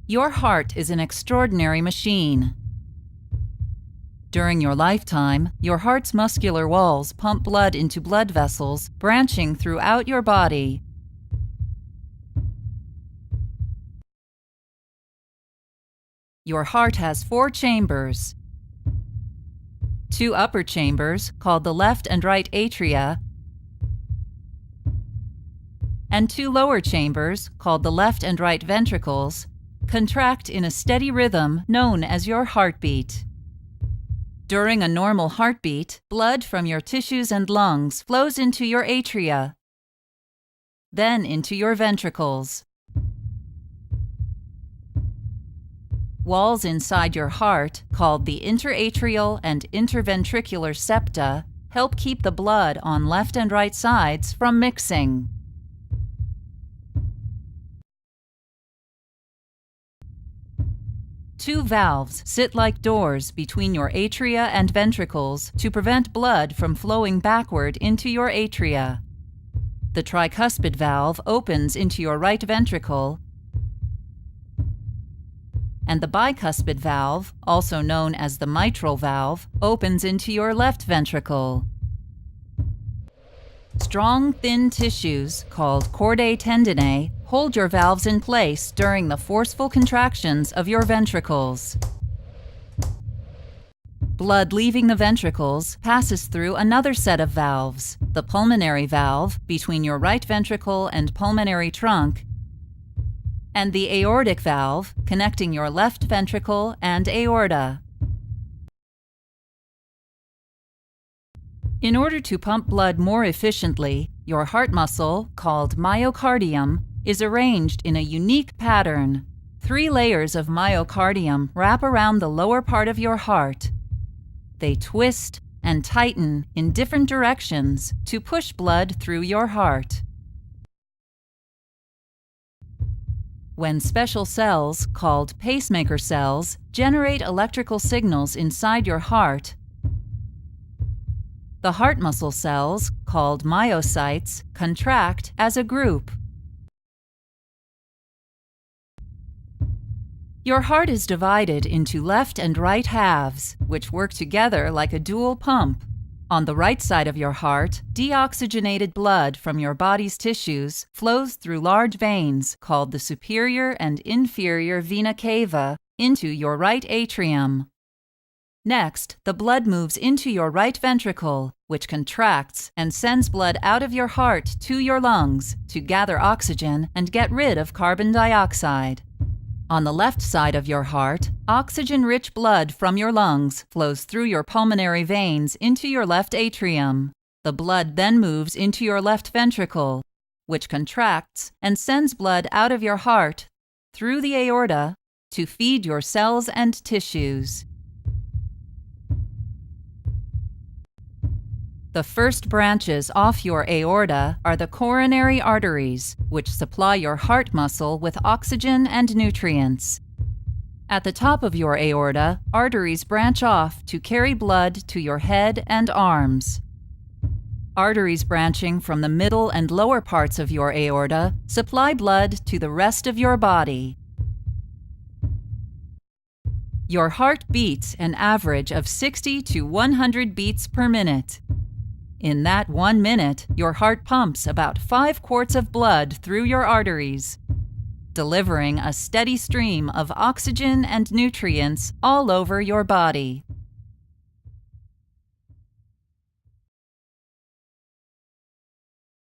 Your heart is an extraordinary machine. During your lifetime, your heart's muscular walls pump blood into blood vessels branching throughout your body. Your heart has 4 chambers. 2 upper chambers, called the left and right atria, and 2 lower chambers, called the left and right ventricles, contract in a steady rhythm known as your heartbeat. During a normal heartbeat, blood from your tissues and lungs flows into your atria, then into your ventricles. Walls inside your heart, called the interatrial and interventricular septa, help keep the blood on left and right sides from mixing. Two valves sit like doors between your atria and ventricles to prevent blood from flowing backward into your atria. The tricuspid valve opens into your right ventricle, and the bicuspid valve, also known as the mitral valve, opens into your left ventricle. Strong, thin tissues, called chordae tendineae, hold your valves in place during the forceful contractions of your ventricles. Blood leaving the ventricles passes through another set of valves, the pulmonary valve between your right ventricle and pulmonary trunk, and the aortic valve connecting your left ventricle and aorta. In order to pump blood more efficiently, your heart muscle, called myocardium, is arranged in a unique pattern. 3 layers of myocardium wrap around the lower part of your heart. They twist and tighten in different directions to push blood through your heart. When special cells, called pacemaker cells, generate electrical signals inside your heart, the heart muscle cells, called myocytes, contract as a group. Your heart is divided into left and right halves, which work together like a dual pump. On the right side of your heart, deoxygenated blood from your body's tissues flows through large veins, called the superior and inferior vena cava, into your right atrium. Next, the blood moves into your right ventricle, which contracts and sends blood out of your heart to your lungs to gather oxygen and get rid of carbon dioxide. On the left side of your heart, oxygen-rich blood from your lungs flows through your pulmonary veins into your left atrium. The blood then moves into your left ventricle, which contracts and sends blood out of your heart through the aorta to feed your cells and tissues. The first branches off your aorta are the coronary arteries, which supply your heart muscle with oxygen and nutrients. At the top of your aorta, arteries branch off to carry blood to your head and arms. Arteries branching from the middle and lower parts of your aorta supply blood to the rest of your body. Your heart beats an average of 60 to 100 beats per minute. In that 1 minute, your heart pumps about 5 quarts of blood through your arteries, delivering a steady stream of oxygen and nutrients all over your body.